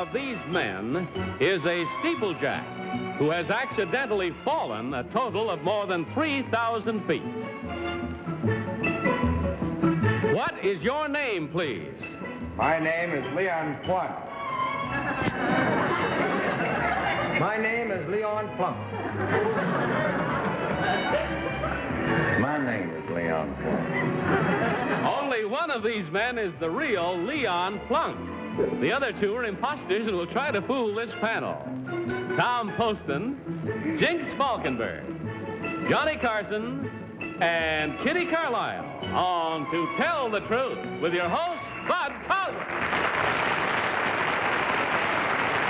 of these men is a steeplejack who has accidentally fallen a total of more than 3,000 feet. What is your name, please? My name is Leon Plunk. My name is Leon Plunk. My name is Leon Plunk. Only one of these men is the real Leon Plunk. The other two are imposters and will try to fool this panel. Tom Poston, Jinx Falkenberg, Johnny Carson, and Kitty Carlisle on To Tell the Truth with your host, Bud Collins.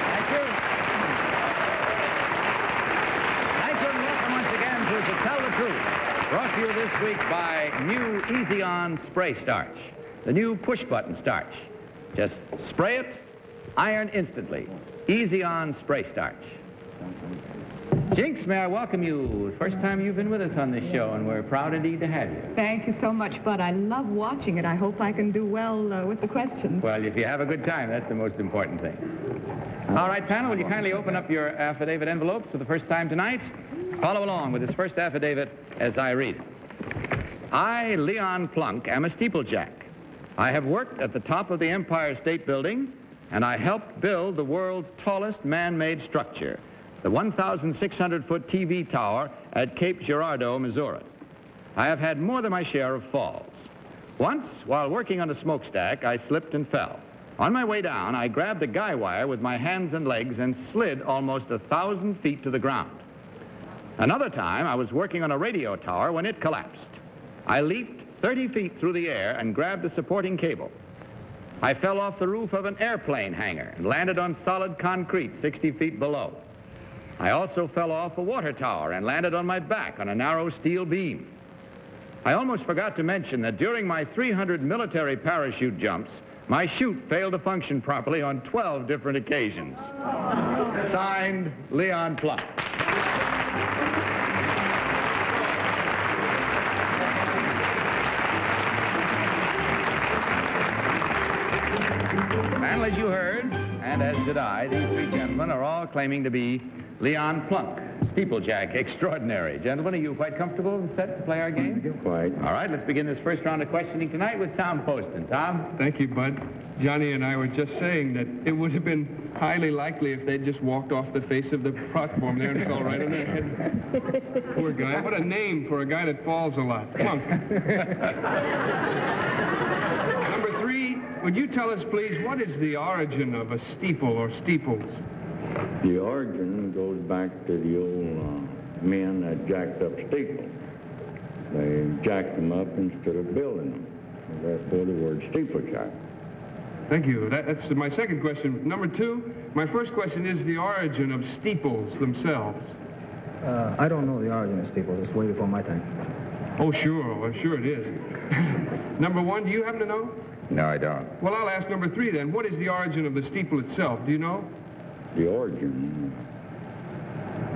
Thank you. Thank you, and welcome once again to Tell the Truth. Brought to you this week by new Easy On Spray Starch, the new push-button starch. Just spray it, iron instantly. Easy On Spray Starch. Jinx, may I welcome you. First time you've been with us on this show, and we're proud indeed to have you. Thank you so much, Bud. I love watching it. I hope I can do well with the questions. Well, if you have a good time, that's the most important thing. All right, panel, will you kindly open up your affidavit envelopes for the first time tonight? Follow along with this first affidavit as I read it. I, Leon Plunk, am a steeplejack. I have worked at the top of the Empire State Building, and I helped build the world's tallest man-made structure, the 1,600-foot TV tower at Cape Girardeau, Missouri. I have had more than my share of falls. Once, while working on a smokestack, I slipped and fell. On my way down, I grabbed a guy wire with my hands and legs and slid almost 1,000 feet to the ground. Another time, I was working on a radio tower when it collapsed. I leaped 30 feet through the air and grabbed a supporting cable. I fell off the roof of an airplane hangar and landed on solid concrete 60 feet below. I also fell off a water tower and landed on my back on a narrow steel beam. I almost forgot to mention that during my 300 military parachute jumps, my chute failed to function properly on 12 different occasions. Signed, Leon Plunk. And as you heard, and as did I, these three gentlemen are all claiming to be Leon Plunk, steeplejack extraordinary. Gentlemen, are you quite comfortable and set to play our game? Quite. All right, let's begin this first round of questioning tonight with Tom Poston. Tom? Thank you, Bud. Johnny and I were just saying that it would have been highly likely if they'd just walked off the face of the platform there and fell right on their head. Poor guy. What a name for a guy that falls a lot. Plunk. Number 3, would you tell us, please, what is the origin of a steeple or steeples? The origin goes back to the old men that jacked up steeples. They jacked them up instead of building them. Therefore, the word steeplejack. Thank you. That's my second question. Number 2, my first question is the origin of steeples themselves. I don't know the origin of steeples. It's way before my time. Oh, sure. Well, sure it is. Number 1, do you happen to know? No, I don't. Well, I'll ask number 3 then. What is the origin of the steeple itself? Do you know? The origin.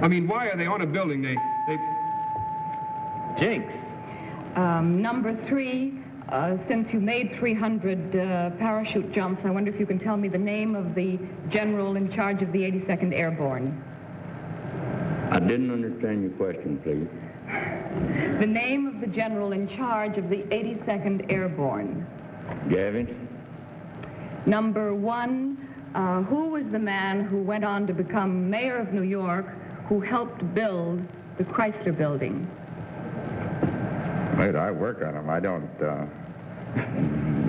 I mean, why are they on a building? They... Jinx. Number 3, since you made 300 parachute jumps, I wonder if you can tell me the name of the general in charge of the 82nd Airborne. I didn't understand your question, please. The name of the general in charge of the 82nd Airborne. Gavin? Number 1, who was the man who went on to become mayor of New York who helped build the Chrysler Building? Wait, I work on them. I don't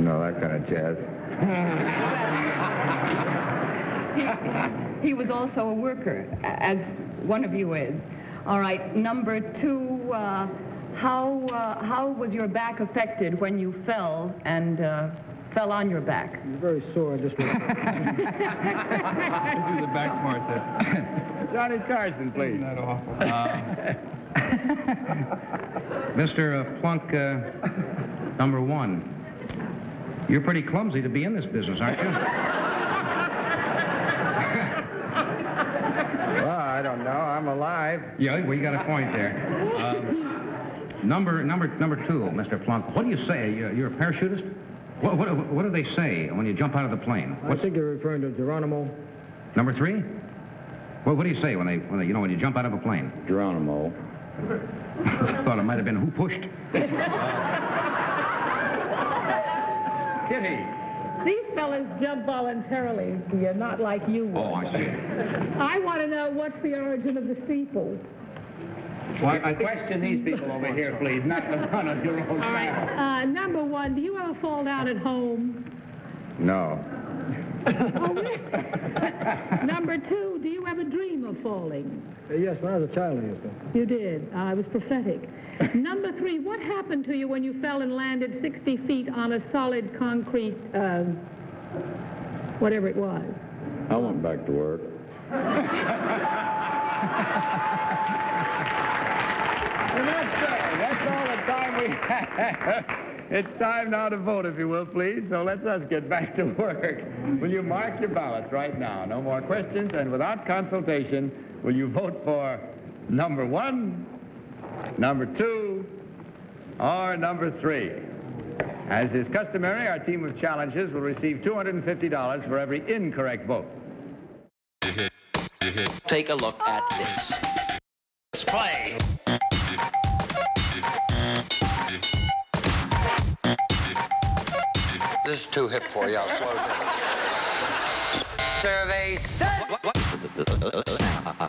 know that kind of jazz. He was also a worker, as one of you is. All right, number 2, how was your back affected when you fell and fell on your back? It was very sore. I just do the back part there. Johnny Carson, please. Isn't that awful? Mr. Plunk, number 1, you're pretty clumsy to be in this business, aren't you? Well, I don't know. I'm alive. Yeah, well, you got a point there. Number 2, Mr. Plunk, what do you say? You're a parachutist? What do they say when you jump out of the plane? I think you're referring to Geronimo Number 3? Well, what do you say when you jump out of a plane? Geronimo. I thought it might have been who pushed. Kitty. These fellas jump voluntarily, dear, not like you would. Oh, I see. I want to know what's the origin of the steeple. Well, I question these people over here, please, not the one of your own All right. Number 1, do you ever fall down at home? No. Oh, really? Number 2, do you ever dream of falling? Yes, when I was a child, I used to. You did. I was prophetic. Number 3, what happened to you when you fell and landed 60 feet on a solid concrete, whatever it was? I went back to work. That's all the time we have. It's time now to vote, if you will, please. So let's us get back to work. Will you mark your ballots right now? No more questions, and without consultation, will you vote for number 1, number 2, or number 3? As is customary, our team of challengers will receive $250 for every incorrect vote. Take a look at this. Let's play. This is too hip for you. I'll slow down. Survey said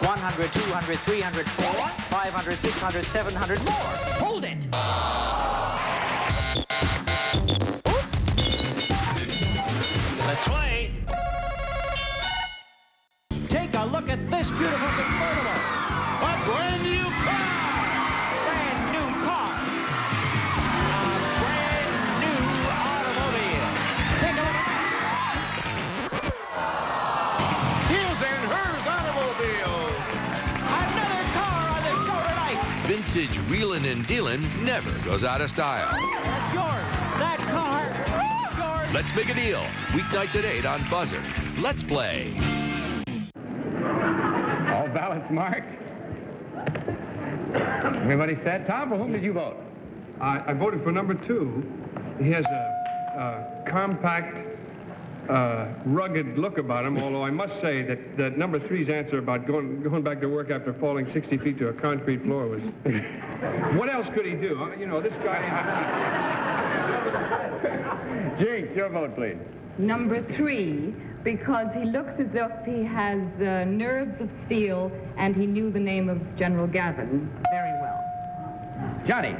100, 200, 300, 400, 500, 600, 700 more. Hold it. Let's play. Take a look at this beautiful convertible. A brand new car. Brand new car. A brand new automobile. Take a look at His and hers automobile. another car on the show tonight. Vintage reelin' and dealin' never goes out of style. That's yours. That car is yours. Let's make a deal. Weeknights at 8 on Buzzer. Let's play. All ballots marked. Everybody set? Tom, for whom did you vote? I voted for number 2. He has a compact, rugged look about him, although I must say that number 3's answer about going back to work after falling 60 feet to a concrete floor was... What else could he do? You know, this guy... Jinx, your vote, please. Number 3, because he looks as if he has nerves of steel, and he knew the name of General Gavin very well. Johnny.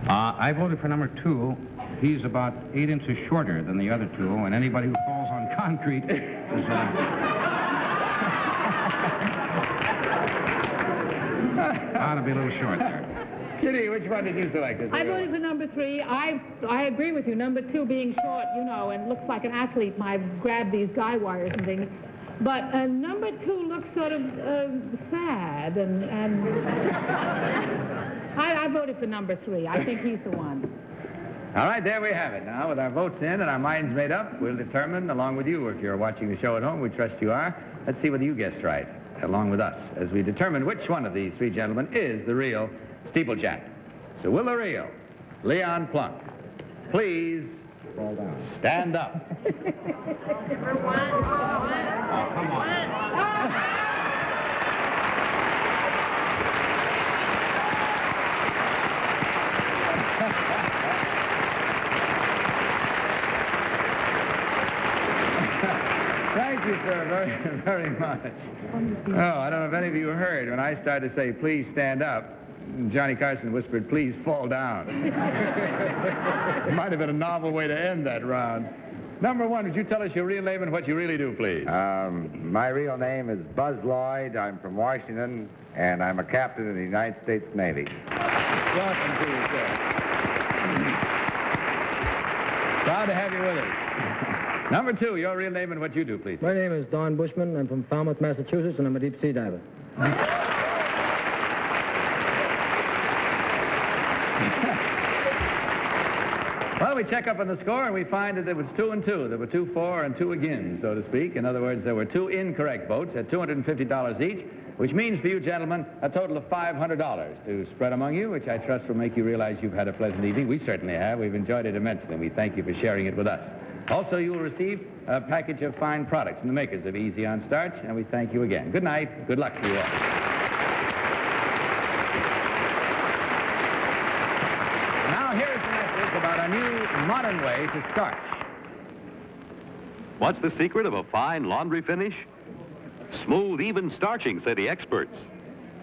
I voted for number 2. He's about 8 inches shorter than the other 2, and anybody who falls on concrete is... ought to be a little short there. Kitty, which one did you select? I voted for number 3. I agree with you. Number 2 being short, you know, and looks like an athlete might grab these guy wires and things. But number 2 looks sort of sad, and I voted for number 3. I think he's the one. All right, there we have it. Now, with our votes in and our minds made up, we'll determine, along with you, if you're watching the show at home, we trust you are, let's see whether you guessed right, along with us, as we determine which one of these 3 gentlemen is the real steeplejack. So will the real Leon Plunk please stand up? Number 1. Oh, come on. Thank you, sir, very, very much. Oh, I don't know if any of you heard when I started to say, please stand up, Johnny Carson whispered, please fall down. It might have been a novel way to end that round. Number 1, would you tell us your real name and what you really do, please? My real name is Buzz Lloyd. I'm from Washington, and I'm a captain in the United States Navy. Welcome to you, sir. Proud to have you with us. Number 2, your real name and what you do, please. My name is Don Bushman. I'm from Falmouth, Massachusetts, and I'm a deep-sea diver. Well, we check up on the score, and we find that there was 2 and 2. There were 2 for and 2 again, so to speak. In other words, there were 2 incorrect votes at $250 each, which means for you gentlemen a total of $500 to spread among you, which I trust will make you realize you've had a pleasant evening. We certainly have. We've enjoyed it immensely, and we thank you for sharing it with us. Also, you will receive a package of fine products from the makers of Easy on Starch, and we thank you again. Good night. Good luck to you all. Now, here's a message about a new modern way to starch. What's the secret of a fine laundry finish? Smooth, even starching, say the experts.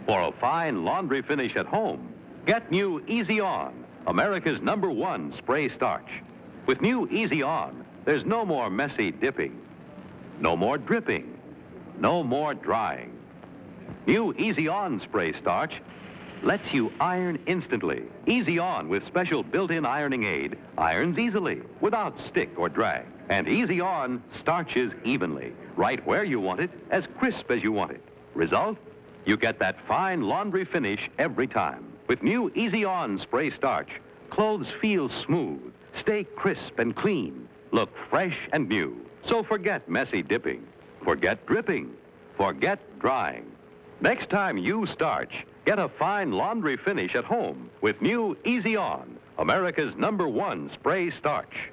For a fine laundry finish at home, get new Easy On, America's #1 spray starch. With new Easy On, there's no more messy dipping, no more dripping, no more drying. New Easy On spray starch lets you iron instantly. Easy On with special built-in ironing aid irons easily without stick or drag. And Easy On starches evenly, right where you want it, as crisp as you want it. Result? You get that fine laundry finish every time. With new Easy On spray starch, clothes feel smooth, stay crisp and clean, look fresh and new. So forget messy dipping, forget dripping, forget drying. Next time you starch, get a fine laundry finish at home with new Easy On, America's #1 spray starch.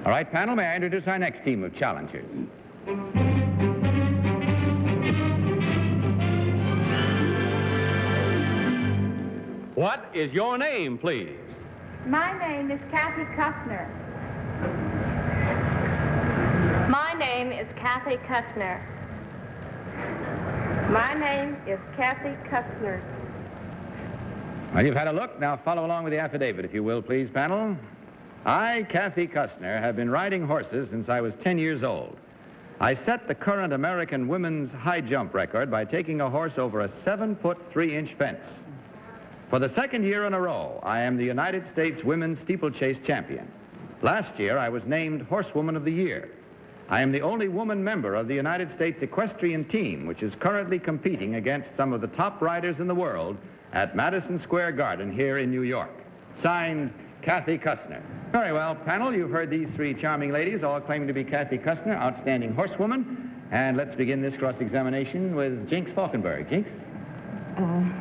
All right, panel, may I introduce our next team of challengers? What is your name, please? My name is Kathy Kussner. My name is Kathy Kussner. My name is Kathy Kussner. Well, you've had a look. Now follow along with the affidavit, if you will, please, panel. I, Kathy Kussner, have been riding horses since I was 10 years old. I set the current American women's high jump record by taking a horse over a 7-foot 3-inch fence. For the second year in a row, I am the United States Women's Steeplechase Champion. Last year, I was named Horsewoman of the Year. I am the only woman member of the United States Equestrian Team, which is currently competing against some of the top riders in the world at Madison Square Garden here in New York. Signed, Kathy Kussner. Very well, panel, you've heard these three charming ladies, all claiming to be Kathy Kussner, outstanding horsewoman. And let's begin this cross-examination with Jinx Falkenberg. Jinx?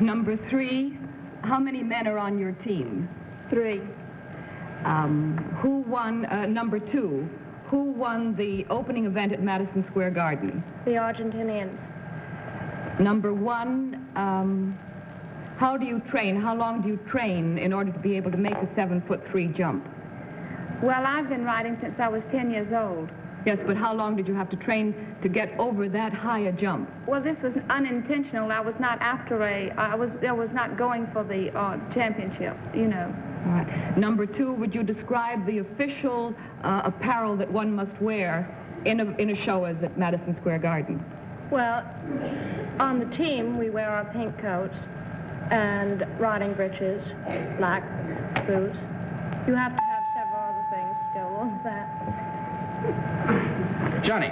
Number 3, how many men are on your team? 3. Who won, number 2, who won the opening event at Madison Square Garden? The Argentinians. Number 1, how do you train? How long do you train in order to be able to make a 7-foot 3 jump? Well, I've been riding since I was 10 years old. Yes, but how long did you have to train to get over that high a jump? Well, this was unintentional. I was not I was not going for the championship, you know. All right. Number 2, would you describe the official apparel that one must wear in a show as at Madison Square Garden? Well, on the team, we wear our pink coats and riding breeches, black boots. You have to have several other things to go along with that. Johnny.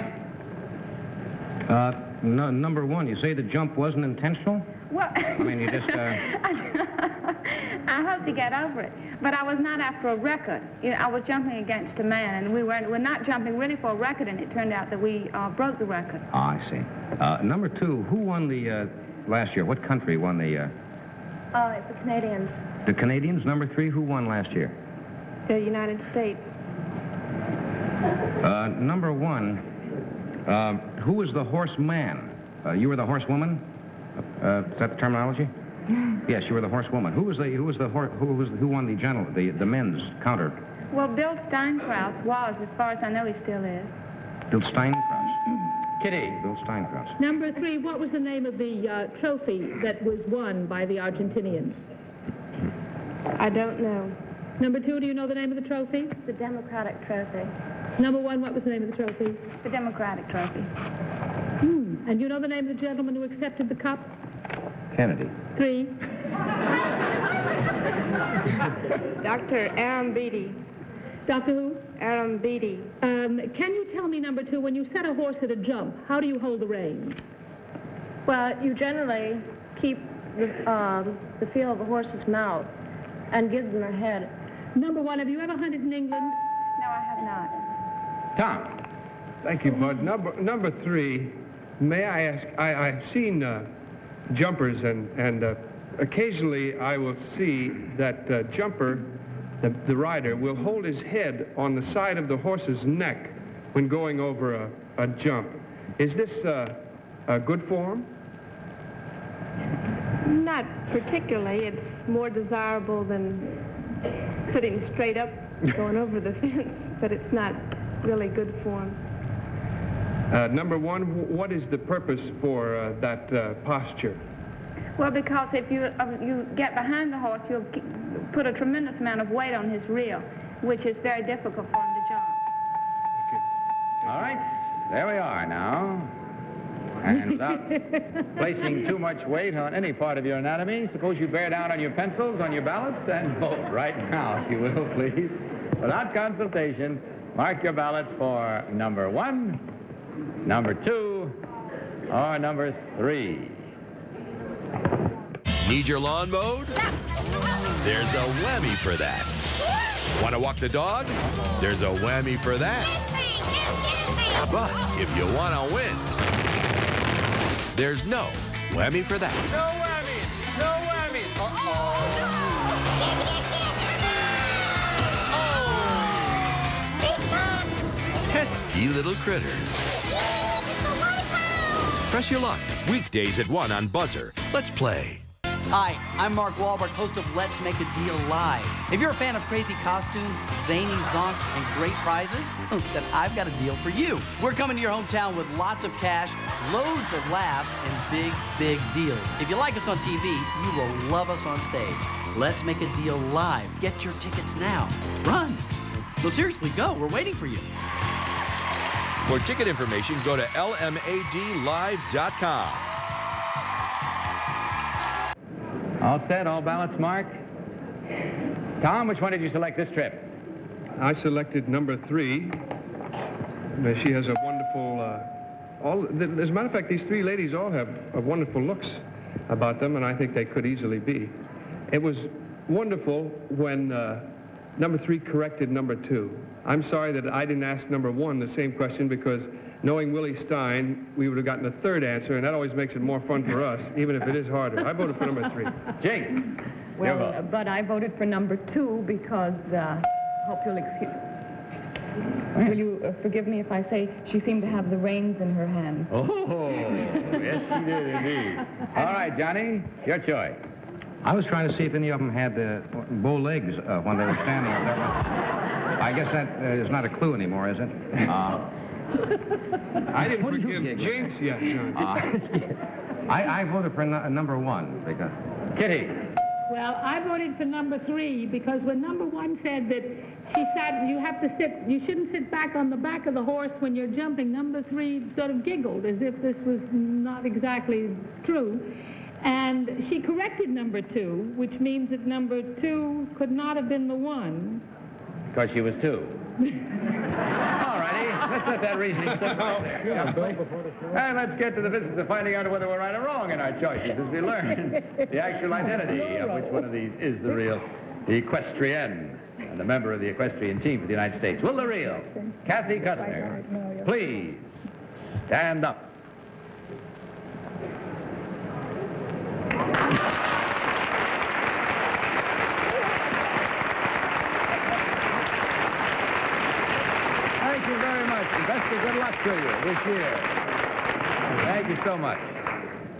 Number 1, you say the jump wasn't intentional? Well, I mean, you just... I hope to get over it. But I was not after a record. You know, I was jumping against a man, and we're not jumping really for a record, and it turned out that we broke the record. Oh, I see. Number 2, who won the last year? What country won the... Oh, it's the Canadians. The Canadians? Number 3, who won last year? The United States. Number 1, who was the horseman? You were the horsewoman? Is that the terminology? Yes, you were the horsewoman. Who won the men's counter? Well, Bill Steinkraus was, as far as I know, he still is. Bill Steinkraus. Kitty. Bill Steinkraus. Number 3, what was the name of the trophy that was won by the Argentinians? I don't know. Number 2, do you know the name of the trophy? The Democratic Trophy. Number 1, what was the name of the trophy? The Democratic Trophy. And you know the name of the gentleman who accepted the cup? Kennedy. 3. Dr. Aram Beatty. Dr. who? Aram Beatty. Can you tell me, number 2, when you set a horse at a jump, how do you hold the reins? Well, you generally keep the feel of the horse's mouth and give them their head. Number 1, have you ever hunted in England? No, I have not. Tom. Thank you, Bud. Number 3, may I ask, I've seen jumpers, and occasionally I will see that jumper the rider will hold his head on the side of the horse's neck when going over a jump. Is this good form? Not particularly. It's more desirable than sitting straight up going over the fence, but it's not really good form. Number one, what is the purpose for that posture? Well, because if you get behind the horse, you'll put a tremendous amount of weight on his rear, which is very difficult for him to jump. All right, there we are now. And without placing too much weight on any part of your anatomy, suppose you bear down on your pencils, on your ballots, and vote right now, if you will, please. Without consultation, mark your ballots for number 1, number 2, or number 3. Need your lawn mowed? There's a whammy for that. Want to walk the dog? There's a whammy for that. But if you want to win, there's no whammy for that. No whammies! No whammies! Pesky little critters. Press your luck. Weekdays at 1 on Buzzer. Let's play. Hi, I'm Mark Wahlberg, host of Let's Make a Deal Live. If you're a fan of crazy costumes, zany zonks, and great prizes, then I've got a deal for you. We're coming to your hometown with lots of cash, loads of laughs, and big, big deals. If you like us on TV, you will love us on stage. Let's Make a Deal Live. Get your tickets now. Run. No, seriously, go. We're waiting for you. For ticket information, go to lmadlive.com. All set, all ballots marked. Tom, which one did you select this trip? I selected number 3. She has a wonderful, as a matter of fact, these 3 ladies all have wonderful looks about them, and I think they could easily be. It was wonderful when number 3 corrected number 2. I'm sorry that I didn't ask number 1 the same question, because knowing Willie Stein, we would have gotten a 3rd answer, and that always makes it more fun for us, even if it is harder. I voted for number 3. Jinx. Well, but I voted for number 2 because, hope you'll excuse... Will you forgive me if I say she seemed to have the reins in her hand? Oh, yes, she did indeed. All right, Johnny, your choice. I was trying to see if any of them had bow legs when they were standing up there. I guess that is not a clue anymore, is it? I didn't forgive Jinx yet, John. I voted for number 1. Because... Kitty. Well, I voted for number 3 because when number 1 said that she said you shouldn't sit back on the back of the horse when you're jumping, number 3 sort of giggled as if this was not exactly true. And she corrected number 2, which means that number 2 could not have been the one. Because she was 2. All righty, let's let that reasoning sit right there. And let's get to the business of finding out whether we're right or wrong in our choices as we learn the actual identity of which one of these is the real equestrienne and a member of the equestrian team for the United States. Will the real Kathy Kutzner please stand up? Thank you very much. And best of good luck to you this year. Thank you so much.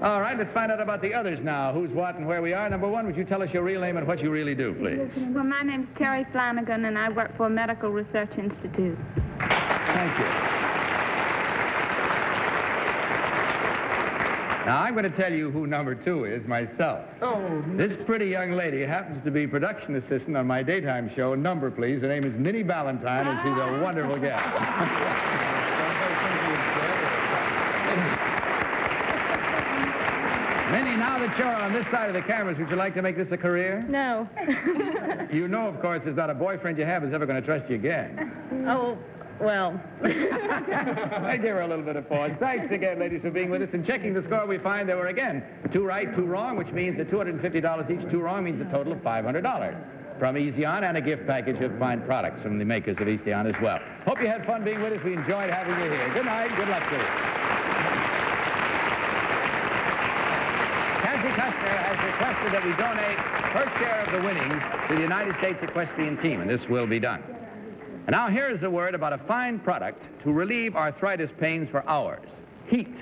All right, let's find out about the others now. Who's what and where we are. Number 1, would you tell us your real name and what you really do, please? Well, my name's Terry Flanagan, and I work for a medical research institute. Thank you. Now, I'm going to tell you who number 2 is myself. Oh. This pretty young lady happens to be production assistant on my daytime show. Number, please. Her name is Minnie Ballantyne, and she's a wonderful gal. Minnie, now that you're on this side of the cameras, would you like to make this a career? No. You know, of course, there's not a boyfriend you have who's ever going to trust you again. Oh, well. I give her a little bit of pause. Thanks again, ladies, for being with us. And checking the score, we find there were, again, 2 right, 2 wrong, which means that $250 each. 2 wrong means a total of $500 from Easy On, and a gift package of fine products from the makers of Easy On as well. Hope you had fun being with us. We enjoyed having you here. Good night. Good luck to you. Kathy Kestner has requested that we donate her share of the winnings to the United States Equestrian Team, and this will be done. And now here's a word about a fine product to relieve arthritis pains for hours. Heat.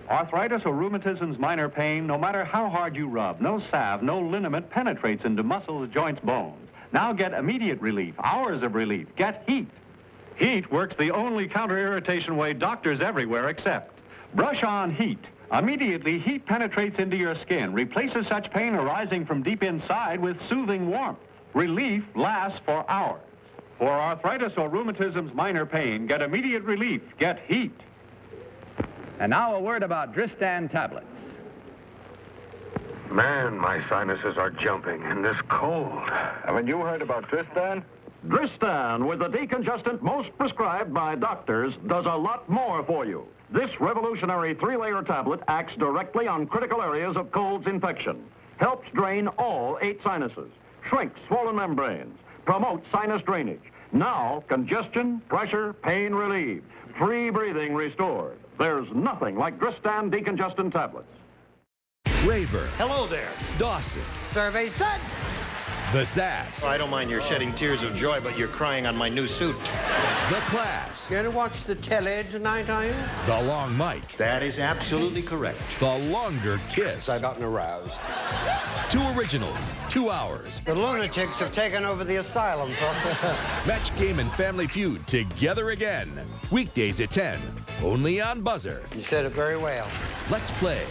Arthritis or rheumatism's minor pain, no matter how hard you rub, no salve, no liniment penetrates into muscles, joints, bones. Now get immediate relief, hours of relief. Get Heat. Heat works the only counter-irritation way doctors everywhere accept. Brush on Heat. Immediately, heat penetrates into your skin, replaces such pain arising from deep inside with soothing warmth. Relief lasts for hours. For arthritis or rheumatism's minor pain, get immediate relief. Get Heat. And now a word about Dristan tablets. Man, my sinuses are jumping in this cold. Haven't you heard about Dristan? Dristan, with the decongestant most prescribed by doctors, does a lot more for you. This revolutionary 3-layer tablet acts directly on critical areas of cold's infection, helps drain all 8 sinuses, shrinks swollen membranes, promotes sinus drainage. Now, congestion, pressure, pain relieved, free breathing restored. There's nothing like Dristan decongestant tablets. Rayburn. Hello there. Dawson. Survey's done. The Sass. I don't mind your shedding tears of joy, but you're crying on my new suit. The Class. Gonna watch the telly tonight, are you? The Long Mike. That is absolutely correct. The Longer Kiss. I've gotten aroused. 2 originals, 2 hours. The lunatics have taken over the asylum, folks. Match Game and Family Feud together again. Weekdays at 10, only on Buzzer. You said it very well. Let's play.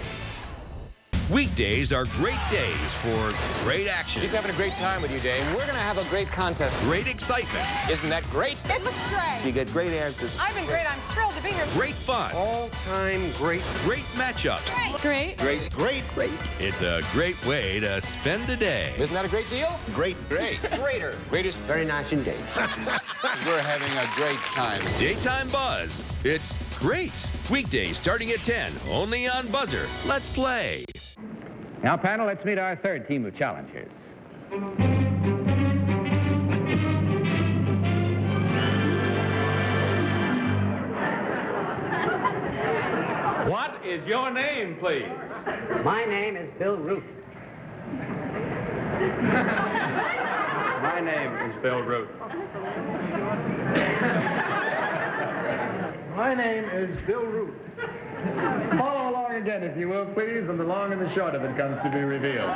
Weekdays are great days for great action. He's having a great time with you, Dave. We're going to have a great contest. Great excitement. Isn't that great? It looks great. You get great answers. I've been great. I'm thrilled to be here. Great fun. All-time great. Great matchups. Great. Great. Great. Great. It's a great way to spend the day. Isn't that a great deal? Great. Great. Greater. Greatest. Very nice indeed. We're having a great time. Daytime Buzz. It's great. Weekdays starting at 10, only on Buzzer. Let's play. Now, panel, let's meet our third team of challengers. What is your name, please? My name is Bill Root. My name is Bill Root. My name is Bill Root. Follow along again, if you will, please, and the long and the short of it comes to be revealed.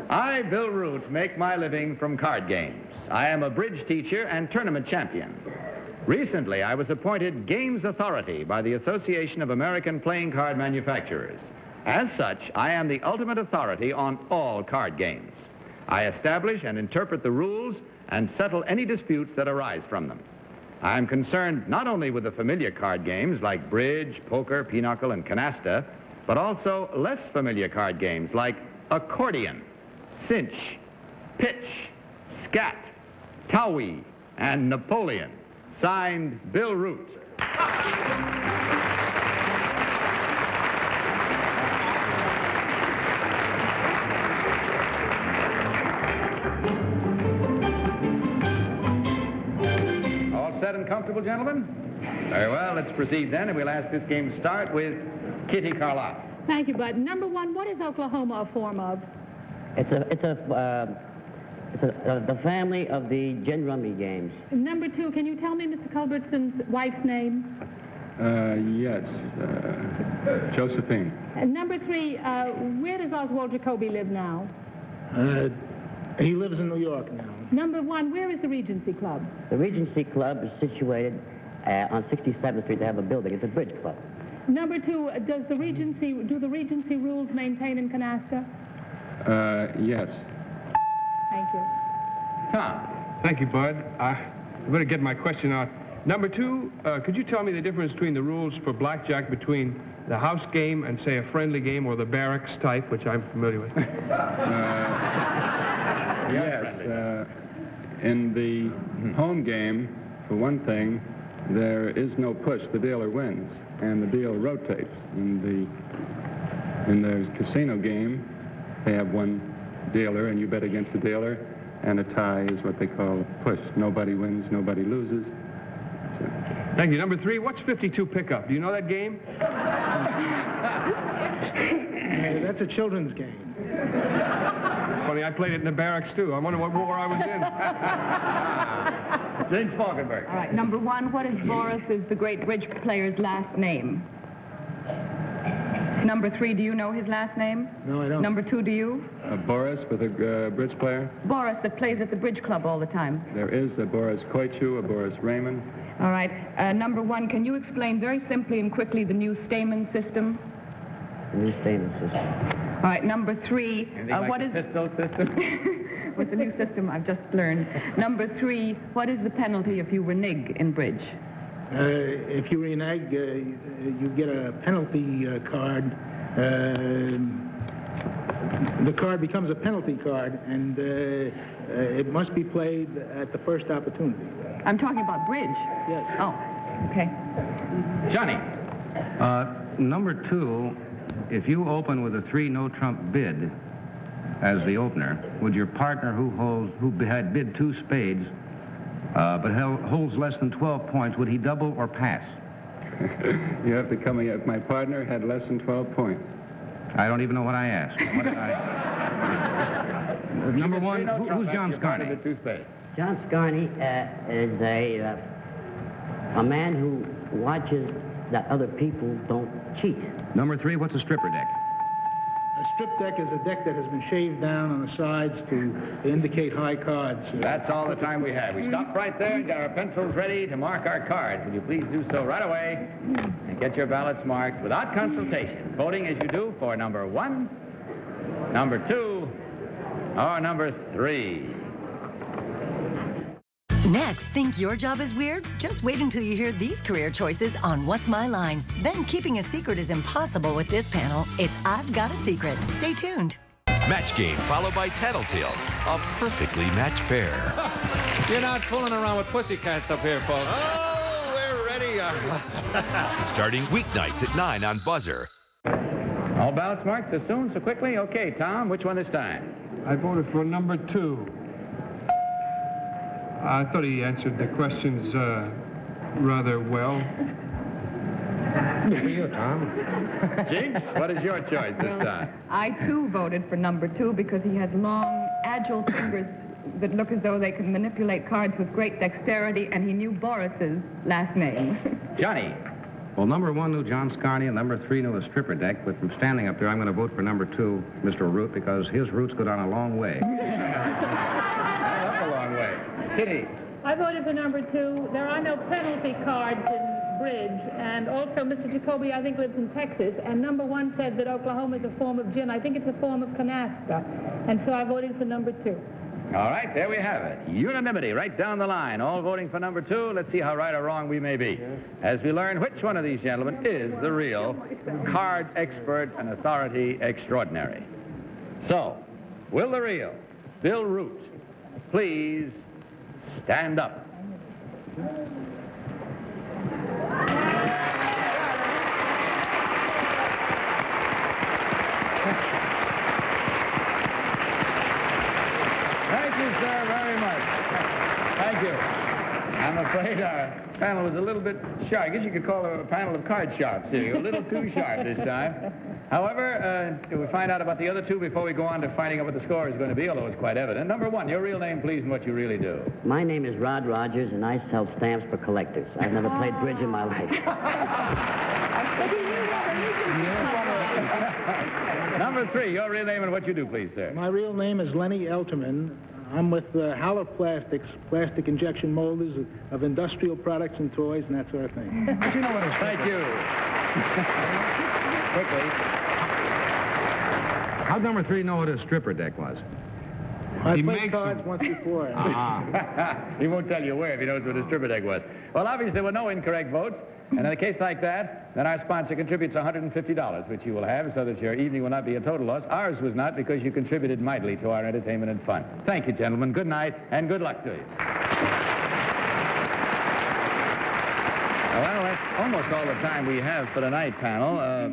I, Bill Root, make my living from card games. I am a bridge teacher and tournament champion. Recently, I was appointed Games Authority by the Association of American Playing Card Manufacturers. As such, I am the ultimate authority on all card games. I establish and interpret the rules and settle any disputes that arise from them. I'm concerned not only with the familiar card games like bridge, poker, pinochle, and canasta, but also less familiar card games like accordion, cinch, pitch, scat, Towie, and Napoleon. Signed, Bill Root. Set and comfortable, gentlemen? Very well, let's proceed then, and we'll ask this game to start with Kitty Carlisle. Thank you, Bud. Number 1, what is Oklahoma a form of? It's the family of the gin rummy games. Number 2, can you tell me Mr. Culbertson's wife's name? Yes, Josephine. Number 3, where does Oswald Jacoby live now? He lives in New York now. Number 1, where is the Regency Club? The Regency Club is situated on 67th Street. They have a building. It's a bridge club. Number 2, do the Regency rules maintain in canasta? Yes. Thank you. Thank you, Bud. I better get my question out. Number 2, could you tell me the difference between the rules for blackjack between the house game and, say, a friendly game or the barracks type, which I'm familiar with? Yes. In the home game, for one thing, there is no push. The dealer wins, and the deal rotates. In the casino game, they have one dealer, and you bet against the dealer, and a tie is what they call a push. Nobody wins, nobody loses. Thank you. Number 3, what's 52 pickup? Do you know that game? That's a children's game. Funny, I played it in the barracks, too. I wonder what war I was in. Jinx Falkenberg. All right, number 1, what is Boris's, the great bridge player's, last name? Number 3, do you know his last name? No, I don't. Number 2, do you? Boris with a bridge player. Boris, that plays at the bridge club all the time. There is a Boris Koichu, a Boris Raymond. All right, number 1, can you explain very simply and quickly the new Stamen system? The new Stamen system. All right, number 3, what is... pistol system? What's the new system I've just learned? Number 3, what is the penalty if you renege in bridge? If you renege, you get a penalty card. The card becomes a penalty card, and it must be played at the first opportunity. I'm talking about bridge. Yes. Oh, okay. Johnny. Number 2, if you open with a 3 no-trump bid as the opener, would your partner who had bid 2 spades but holds less than 12 points, would he double or pass? You have to come in. If my partner had less than 12 points. I don't even know what I asked. What did I... Number 1, who's John Scarney? John Scarney is a man who watches that other people don't cheat. Number 3, what's a stripper deck? A strip deck is a deck that has been shaved down on the sides to indicate high cards. That's all the time we have. We stopped right there and got our pencils ready to mark our cards. Will you please do so right away and get your ballots marked without consultation, voting as you do for number 1, number 2, or number 3. Next, think your job is weird? Just wait until you hear these career choices on What's My Line. Then keeping a secret is impossible with this panel. It's I've Got a Secret. Stay tuned. Match game followed by Tattletales, a perfectly matched pair. You're not fooling around with pussycats up here, folks. Oh, we're ready. Starting weeknights at 9 on Buzzer. All ballots marked so soon, so quickly? Okay, Tom, which one this time? I voted for number 2. I thought he answered the questions rather well. For you, Tom. Jinx, what is your choice this time? I, too, voted for number 2 because he has long, agile fingers that look as though they can manipulate cards with great dexterity, and he knew Boris's last name. Johnny. Well, number 1 knew John Scarney, and number 3 knew a stripper deck, but from standing up there, I'm going to vote for number 2, Mr. Root, because his roots go down a long way. Up a long way. Kitty. I voted for number 2. There are no penalty cards in bridge, and also Mr. Jacoby, I think, lives in Texas, and number 1 said that Oklahoma is a form of gin. I think it's a form of canasta, and so I voted for number 2. All right, there we have it. Unanimity right down the line. All voting for number 2. Let's see how right or wrong we may be. As we learn which one of these gentlemen is the real card expert and authority extraordinary. So, will the real Bill Root please stand up? Thank you, sir, very much. Thank you. I'm afraid our panel was a little bit sharp. I guess you could call it a panel of card sharps here. You're a little too sharp this time. However, we'll find out about the other 2 before we go on to finding out what the score is going to be, although it's quite evident. Number 1, your real name, please, and what you really do. My name is Rod Rogers, and I sell stamps for collectors. I've never played bridge in my life. Number 3, your real name and what you do, please, sir. My real name is Lenny Elterman. I'm with Haller Plastics, plastic injection molders of industrial products and toys and that sort of thing. But you know what it's... Thank you. Quickly. How'd number 3 know what a stripper deck was? I played cards once before. He won't tell you where if he knows what a stripper deck was. Well, obviously, there were no incorrect votes. And in a case like that, then our sponsor contributes $150, which you will have so that your evening will not be a total loss. Ours was not because you contributed mightily to our entertainment and fun. Thank you, gentlemen. Good night and good luck to you. Well, that's almost all the time we have for tonight, panel.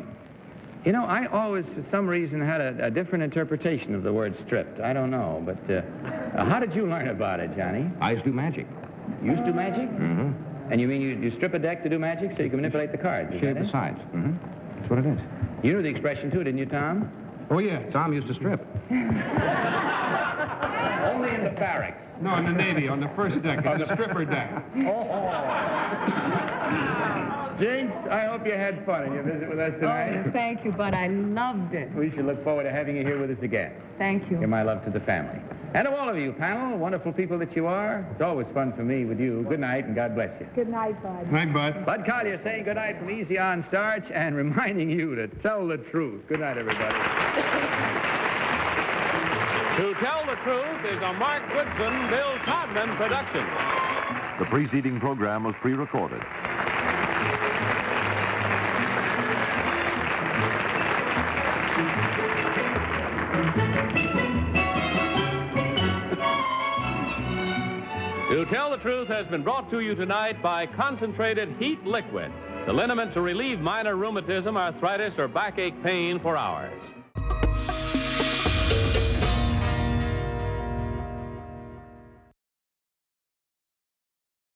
You know, I always, for some reason, had a different interpretation of the word stripped. I don't know, but how did you learn about it, Johnny? I used to do magic. You used to do magic? Mm-hmm. And you mean you strip a deck to do magic so you can manipulate the cards? Shave the sides. Mm-hmm. That's what it is. You knew the expression, too, didn't you, Tom? Oh, yeah. Tom used to strip. Only in the barracks. No, in the Navy, on the first deck. It's a stripper deck. Jinx, I hope you had fun in your visit with us tonight. Oh, thank you, Bud. I loved it. We should look forward to having you here with us again. Thank you. Give my love to the family. And to all of you, panel, wonderful people that you are. It's always fun for me with you. Good night, and God bless you. Good night, Bud. Good night, Bud. Bud Collier saying good night from Easy on Starch and reminding you to tell the truth. Good night, everybody. To Tell the Truth is a Mark Goodson, Bill Todman production. The preceding program was pre-recorded. To Tell the Truth has been brought to you tonight by Concentrated Heat Liquid, the liniment to relieve minor rheumatism, arthritis, or backache pain for hours.